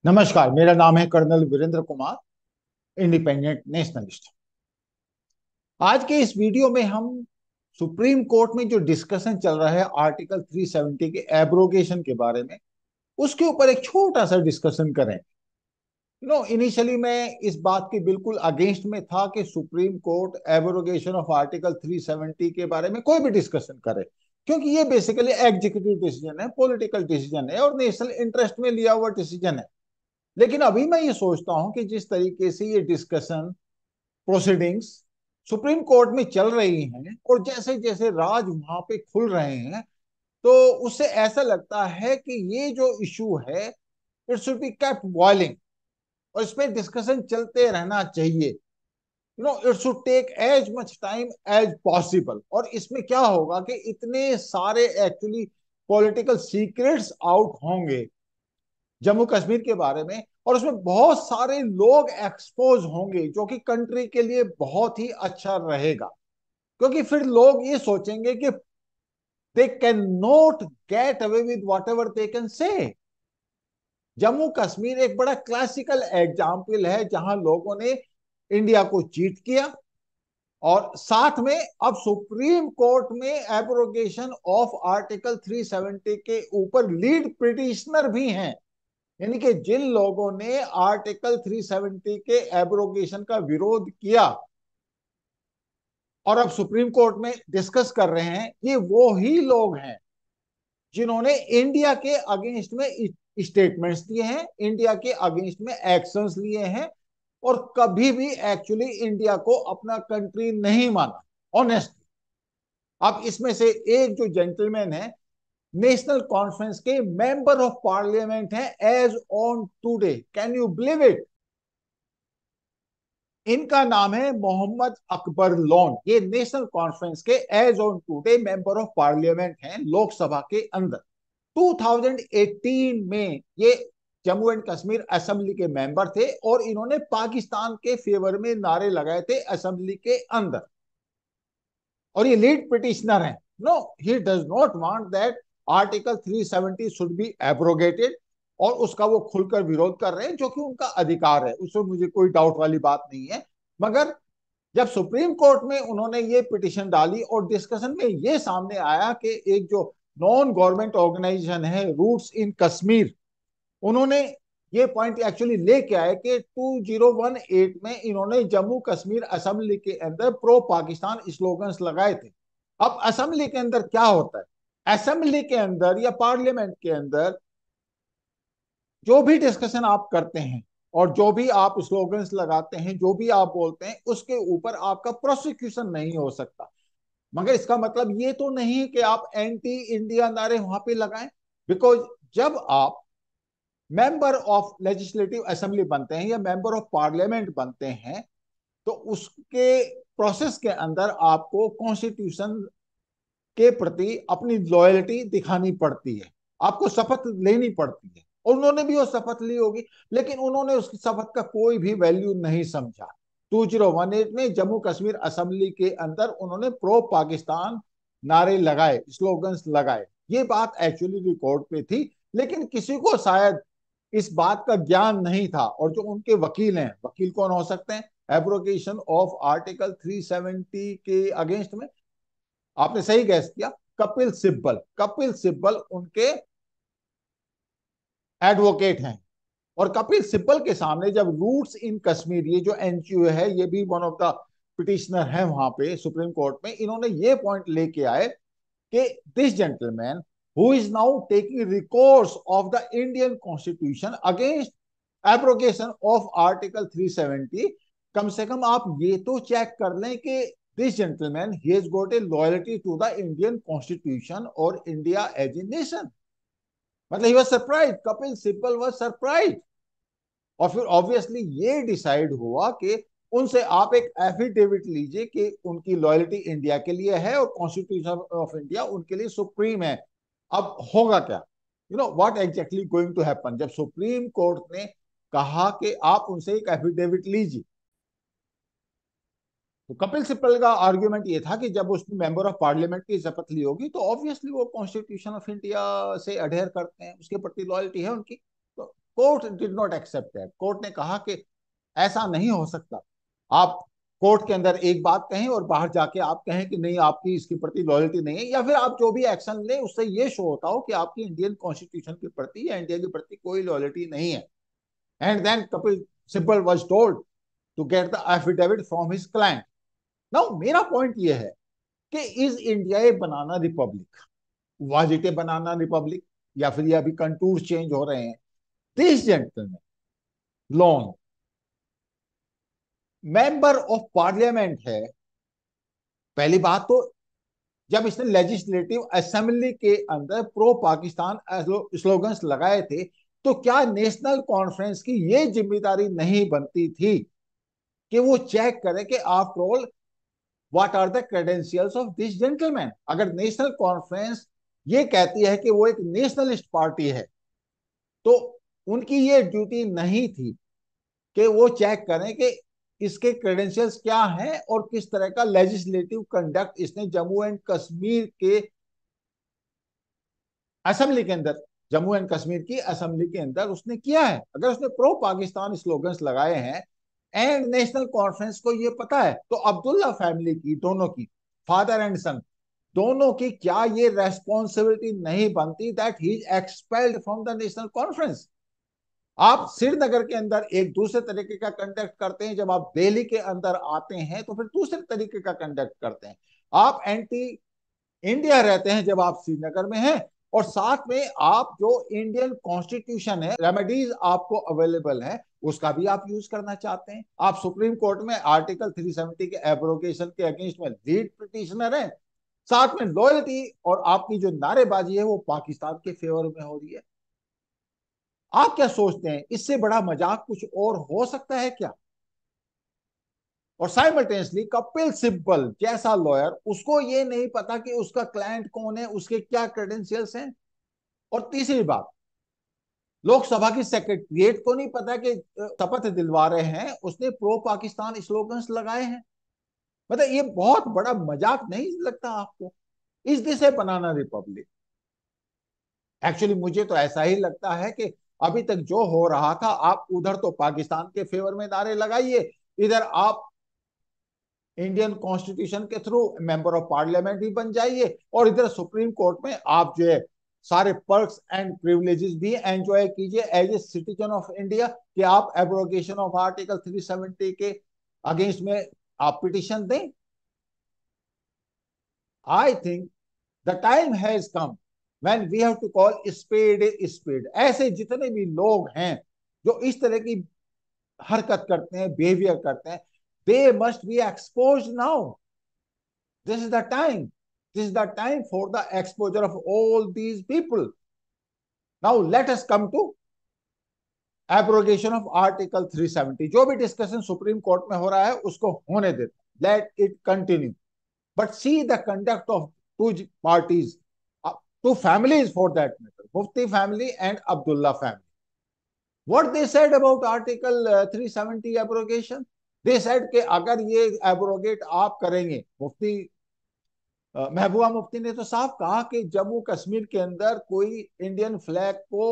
नमस्कार, मेरा नाम है colonel Virendra Kumar, independent nationalist. आज के इस वीडियो में हम सुप्रीम कोर्ट में जो डिस्कशन चल रहा है आर्टिकल 370 के एब्रोगेशन के बारे में, उसके ऊपर एक छोटा सा डिस्कशन करें। इनिशियली मैं इस बात के बिल्कुल अगेंस्ट में था कि supreme court abrogation of article 370 के बारे में कोई भी डिस्कशन करे, क्योंकि ये बेसिकली एग्जीक्यूटिव डिसीजन है, पॉलिटिकल डिसीजन है और नेशनल इंटरेस्ट में लिया हुआ डिसीजन है। लेकिन अभी मैं ये सोचता हूं कि जिस तरीके से ये डिस्कशन प्रोसीडिंग्स सुप्रीम कोर्ट में चल रही हैं और जैसे जैसे राज वहां पे खुल रहे हैं, तो उससे ऐसा लगता है कि ये जो इशू है it should be kept boiling और इस पे डिस्कशन चलते रहना चाहिए। It should take as much time as possible. और इसमें क्या होगा कि इतने सारे एक्चुअली पॉलिटिकल सीक्रेट्स आउट होंगे जम्मू कश्मीर के बारे में, और उसमें बहुत सारे लोग एक्सपोज होंगे जो कि कंट्री के लिए बहुत ही अच्छा रहेगा। क्योंकि फिर लोग ये सोचेंगे कि they can not get away with what ever they can say. Jammu Kashmir एक बड़ा क्लासिकल एग्जाम्पल है जहां लोगों ने इंडिया को चीट किया, और साथ में अब सुप्रीम कोर्ट में एब्रोगेशन ऑफ आर्टिकल 370 के ऊपर लीड पिटिशनर भी हैं। यानी कि जिन लोगों ने आर्टिकल 370 के एब्रोगेशन का विरोध किया और अब सुप्रीम कोर्ट में डिस्कस कर रहे हैं, ये वो ही लोग हैं जिन्होंने इंडिया के अगेंस्ट में स्टेटमेंट्स दिए हैं, इंडिया के अगेंस्ट में एक्शंस लिए हैं, और कभी भी एक्चुअली इंडिया को अपना कंट्री नहीं माना ऑनेस्टली। अब इसमें से एक जो जेंटलमैन है, नेशनल कॉन्फ्रेंस के मेंबर ऑफ पार्लियामेंट हैं as on today, can you believe it? इनका नाम है मोहम्मद अकबर लोन। ये नेशनल कॉन्फ्रेंस के as on today member of parliament हैं लोकसभा के अंदर। 2018 में ये जम्मू एंड कश्मीर असेंबली के मेंबर थे और इन्होंने पाकिस्तान के फेवर में नारे लगाए थे असेंबली के अंदर, और ये लीड पिटिशनर हैं। No, he does not want that article 370 should be abrogated, और उसका वो खुलकर विरोध कर रहे हैं, जो कि उनका अधिकार है, उसमें मुझे कोई डाउट वाली बात नहीं है। मगर जब सुप्रीम कोर्ट में उन्होंने ये पिटिशन डाली और डिस्कशन में ये सामने आया कि एक जो नॉन गवर्नमेंट ऑर्गेनाइजेशन है रूट्स इन कश्मीर, उन्होंने ये पॉइंट एक्चुअली लेके आए कि 2018 में इन्होंने जम्मू कश्मीर असेंबली के अंदर प्रो पाकिस्तान स्लोगन्स लगाए थे। अब असेंबली के अंदर क्या होता है, असेंबली के अंदर या पार्लियामेंट के अंदर जो भी डिस्कशन आप करते हैं और जो भी आप स्लोगन्स लगाते हैं, जो भी आप बोलते हैं, उसके ऊपर आपका प्रोसिक्यूशन नहीं हो सकता। मगर इसका मतलब ये तो नहीं कि आप एंटी इंडिया नारे वहां पे लगाएं। बिकॉज जब आप मेंबर ऑफ लेजिस्लेटिव असेंबली बनते हैं या मेंबर ऑफ पार्लियामेंट बनते हैं, तो उसके प्रोसेस के अंदर आपको कॉन्स्टिट्यूशन के प्रति अपनी लॉयल्टी दिखानी पड़ती है, आपको शपथ लेनी पड़ती है। और उन्होंने भी वो शपथ ली होगी, लेकिन उन्होंने उस शपथ का कोई भी वैल्यू नहीं समझा। 2018 में जम्मू कश्मीर असेंबली के अंदर उन्होंने प्रो पाकिस्तान नारे लगाए, स्लोगन्स लगाए। ये बात एक्चुअली रिकॉर्ड पे थी, लेकिन किसी को शायद इस बात का ज्ञान नहीं था। और जो उनके वकील हैं, वकील कौन हो सकते हैं एब्रोगेशन ऑफ आर्टिकल 370 के अगेंस्ट में? आपने सही गैस किया, कपिल सिब्बल। कपिल सिब्बल उनके एडवोकेट हैं। और कपिल सिब्बल के सामने जब रूट्स इन कश्मीर, ये जो एनजीओ है, ये भी वन ऑफ द पिटिशनर है वहां पे सुप्रीम कोर्ट में, इन्होंने ये पॉइंट लेके आए कि this gentleman who is now taking recourse of the Indian constitution against abrogation of article 370, कम से कम आप ये तो चेक कर लें कि this gentleman he has got a loyalty to the Indian constitution और इंडिया एज ए नेशन। मतलब he was surprise, Kapil Sibal was surprise. और फिर ऑब्वियसली ये डिसाइड हुआ कि उनसे आप एक एफिडेविट लीजिए कि उनकी लॉयल्टी इंडिया के लिए है और कॉन्स्टिट्यूशन ऑफ इंडिया उनके लिए सुप्रीम है। अब होगा क्या, what exactly going to happen, जब सुप्रीम कोर्ट ने कहा कि आप उनसे एक एफिडेविट लीजिए, तो कपिल सिब्बल का आर्ग्यूमेंट ये था कि जब उसने मेंबर ऑफ पार्लियामेंट की शपथ ली होगी तो ऑब्वियसली वो कॉन्स्टिट्यूशन ऑफ इंडिया से अडेयर करते हैं, उसके प्रति लॉयल्टी है उनकी, तो court did not accept that. Court ने कहा कि ऐसा नहीं हो सकता, आप कोर्ट के अंदर एक बात कहें और बाहर जाके आप कहें कि नहीं आपकी इसके प्रति लॉयल्टी नहीं है, या फिर आप जो भी एक्शन लें उससे ये शो होता हो कि आपकी इंडियन कॉन्स्टिट्यूशन के प्रति या इंडिया के प्रति कोई लॉयल्टी नहीं है। And then Kapil Sibal was told to get the affidavit from his client. Now मेरा पॉइंट ये है कि is India a banana republic, was it a banana republic, या फिर ये अभी कंटूर चेंज हो रहे हैं। This gentleman long member of parliament है। पहली बात तो जब इसने लेजिस्लेटिव असेंबली के अंदर प्रो पाकिस्तान स्लोगन्स लगाए थे, तो क्या नेशनल कॉन्फ्रेंस की ये जिम्मेदारी नहीं बनती थी कि वो चेक करे कि after all what are the credentials of this gentleman. अगर नेशनल कॉन्फ्रेंस ये कहती है कि वो एक नेशनलिस्ट पार्टी है, तो उनकी ये ड्यूटी नहीं थी कि वो चेक करें कि इसके क्रेडेंशियल्स क्या हैं और किस तरह का लेजिस्लेटिव कंडक्ट इसने जम्मू एंड कश्मीर के असेंबली के अंदर, जम्मू एंड कश्मीर की असेंबली के अंदर उसने किया है। अगर उसने प्रो पाकिस्तान स्लोगन्स लगाए हैं एंड नेशनल कॉन्फ्रेंस को ये पता है, तो अब्दुल्ला फैमिली की, दोनों की, फादर एंड सन, दोनों की क्या ये रेस्पॉन्सिबिलिटी नहीं बनती that he is expelled from the national conference. आप श्रीनगर के अंदर एक दूसरे तरीके का कंडक्ट करते हैं, जब आप दिल्ली के अंदर आते हैं तो फिर दूसरे तरीके का कंडक्ट करते हैं। आप एंटी इंडिया रहते हैं जब आप श्रीनगर में हैं, और साथ में आप जो इंडियन कॉन्स्टिट्यूशन है, रेमेडीज आपको अवेलेबल है, उसका भी आप यूज करना चाहते हैं। आप सुप्रीम कोर्ट में आर्टिकल 370 के एब्रोगेशन के अगेंस्ट में लीड पिटिशनर हैं, साथ में लॉयल्टी और आपकी जो नारेबाजी है वो पाकिस्तान के फेवर में हो रही है। आप क्या सोचते हैं, इससे बड़ा मजाक कुछ और हो सकता है क्या? और साइमल्टेनियसली कपिल सिब्बल जैसा लॉयर, उसको ये नहीं पता कि उसका क्लाइंट कौन है, उसके क्या क्रेडेंशियल्स हैं। और तीसरी बात, लोकसभा की सेक्रेटरीट को नहीं पता कि शपथ दिलवा रहे हैं उसने प्रो पाकिस्तान स्लोगन्स लगाए हैं। मतलब ये बहुत बड़ा मजाक नहीं लगता आपको? इस this A banana Republic? Actually मुझे तो ऐसा ही लगता है कि अभी तक जो हो रहा था, आप उधर तो पाकिस्तान के फेवर में नारे लगाइए, इधर आप इंडियन कॉन्स्टिट्यूशन के थ्रू मेंबर ऑफ पार्लियामेंट भी बन जाइए, और इधर सुप्रीम कोर्ट में आप जो है सारे पर्क्स एंड प्रिविलेजेस भी एंजॉय कीजिए as a citizen of India, कि आप एब्रोगेशन ऑफ आर्टिकल 370 के अगेंस्ट में आप पिटिशन दें। I think the time has come when we have to call spade a spade. ऐसे जितने भी लोग हैं जो इस तरह की हरकत करते हैं, बिहेवियर करते हैं, they must be exposed now. This is the time. This is the time for the exposure of all these people. Now let us come to abrogation of Article 370. जो भी डिस्कशन सुप्रीम कोर्ट में हो रहा है उसको होने देते, let it continue. But see the conduct of two parties, two families for that matter, Mufti family and Abdullah family. What they said about Article 370 abrogation? They said कि अगर ये एब्रोगेट आप करेंगे, मुफ्ती महबूबा मुफ्ती ने तो साफ कहा कि जम्मू कश्मीर के अंदर कोई इंडियन फ्लैग को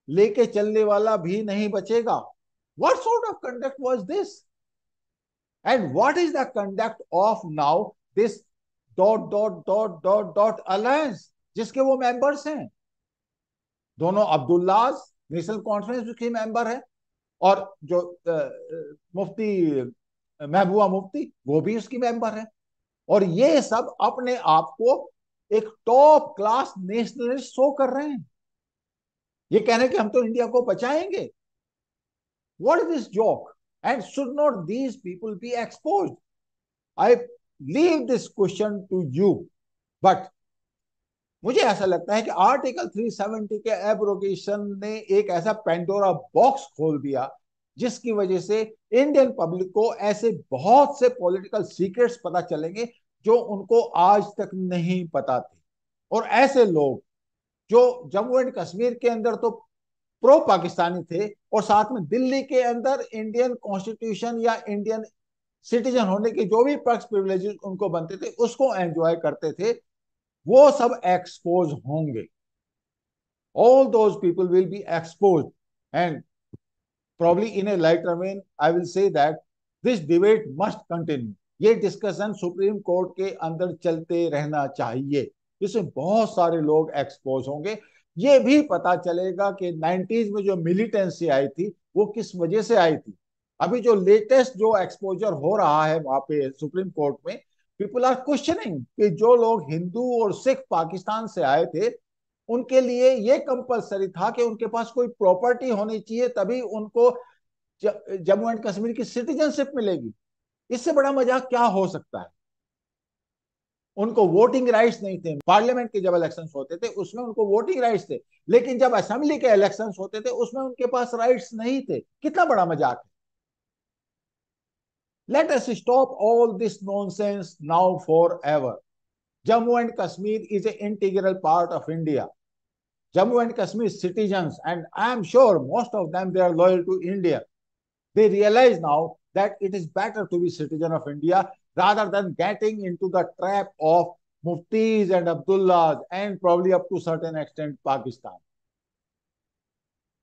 लेके चलने वाला भी नहीं बचेगा। What sort of conduct was this? And what is the conduct of now this alliance जिसके वो मेंबर्स हैं? दोनों अब्दुल्लाज नेशनल कॉन्फ्रेंस के मेंबर है, और जो मुफ्ती महबूबा मुफ्ती वो भी उसकी मेंबर है। और ये सब अपने आप को एक टॉप क्लास नेशनलिस्ट शो कर रहे हैं, ये कह रहे हैं कि हम तो इंडिया को बचाएंगे। What is this joke? And should not these people be exposed? I leave this question to you, but मुझे ऐसा लगता है कि आर्टिकल 370 के एब्रोगेशन ने एक ऐसा पेंडोरा बॉक्स खोल दिया जिसकी वजह से इंडियन पब्लिक को ऐसे बहुत से पॉलिटिकल सीक्रेट्स पता चलेंगे जो उनको आज तक नहीं पता थे। और ऐसे लोग जो जम्मू एंड कश्मीर के अंदर तो प्रो पाकिस्तानी थे, और साथ में दिल्ली के अंदर इंडियन कॉन्स्टिट्यूशन या इंडियन सिटीजन होने के जो भी पर्क्स प्रिविलेजेस उनको बनते थे उसको एंजॉय करते थे, वो सब एक्सपोज होंगे। All those people will be expose. And probably in a lighter vein, I will say that this debate must continue. ये डिस्कशन सुप्रीम कोर्ट के अंदर चलते रहना चाहिए। इसमें बहुत सारे लोग एक्सपोज होंगे। ये भी पता चलेगा कि 90s में जो मिलिटेंसी आई थी वो किस वजह से आई थी। अभी जो लेटेस्ट जो एक्सपोजर हो रहा है वहां पे सुप्रीम कोर्ट में, पीपल आर क्वेश्चनिंग कि जो लोग हिंदू और सिख पाकिस्तान से आए थे उनके लिए ये कंपलसरी था कि उनके पास कोई प्रॉपर्टी होनी चाहिए, तभी उनको जम्मू एंड कश्मीर की सिटीजनशिप मिलेगी। इससे बड़ा मजाक क्या हो सकता है। उनको वोटिंग राइट्स नहीं थे। पार्लियामेंट के जब इलेक्शंस होते थे उसमें उनको वोटिंग राइट्स थे, लेकिन जब असेंबली के इलेक्शंस होते थे उसमें उनके पास राइट्स नहीं थे। कितना बड़ा मजाक है। Let us stop all this nonsense now for ever. Jammu and Kashmir is a integral part of India. Jammu and Kashmir citizens, and I am sure most of them they are loyal to India. They realize now that it is better to be citizen of India rather than getting into the trap of muftis and Abdullahs and probably up to a certain extent Pakistan.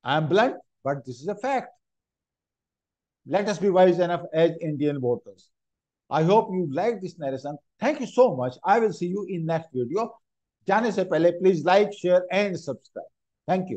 I am blunt, but this is a fact. Let us be wise enough as Indian voters. I hope you like this narration. Thank you so much. I will see you in next video. जाने से पहले please like, share and subscribe. Thank you.